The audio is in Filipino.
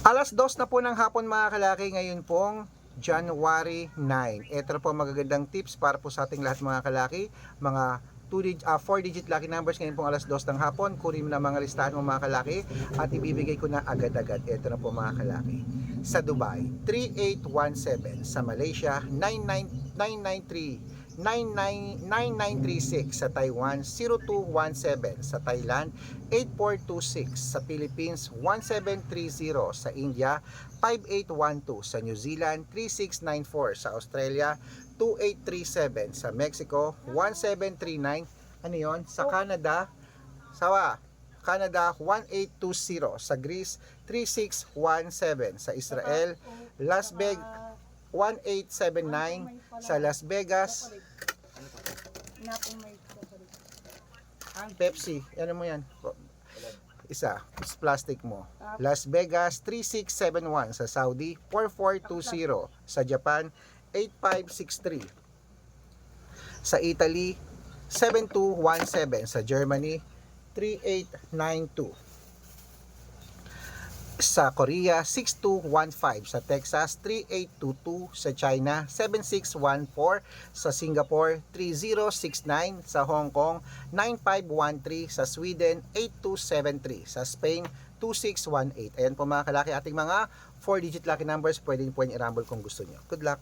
Alas 2 na po ng hapon mga kalaki, ngayon pong January 9. Ito na po magagandang tips para po sa ating lahat mga kalaki. Mga 4-digit lucky numbers ngayon pong alas 2 ng hapon. Kunin mo na mga listahan mo mga kalaki at ibibigay ko na agad-agad. Ito na po mga kalaki. Sa Dubai, 3817. Sa Malaysia, 993. 9936 sa Taiwan, 0217 sa Thailand, 8426 sa Philippines, 1730 sa India, 5812 sa New Zealand, 3694 sa Australia, 2837 sa Mexico, 1739 ano yon sa Canada, Canada 1820 sa Greece, 3617 sa Israel, Las Vegas 1879 sa Las Vegas, Pepsi, ano mo yan? Isa, it's plastic mo. Las Vegas 3671 sa Saudi, 4420 sa Japan, 8563 sa Italy, 7217 sa Germany, 3892 sa Korea, 6215 sa Texas, 3822 sa China, 7614 sa Singapore, 3069 sa Hong Kong, 9513 sa Sweden, 8273 sa Spain, 2618. Ayan po mga kalaki ating mga 4-digit lucky numbers, pwede nyo po yung i-rumble kung gusto nyo. Good luck!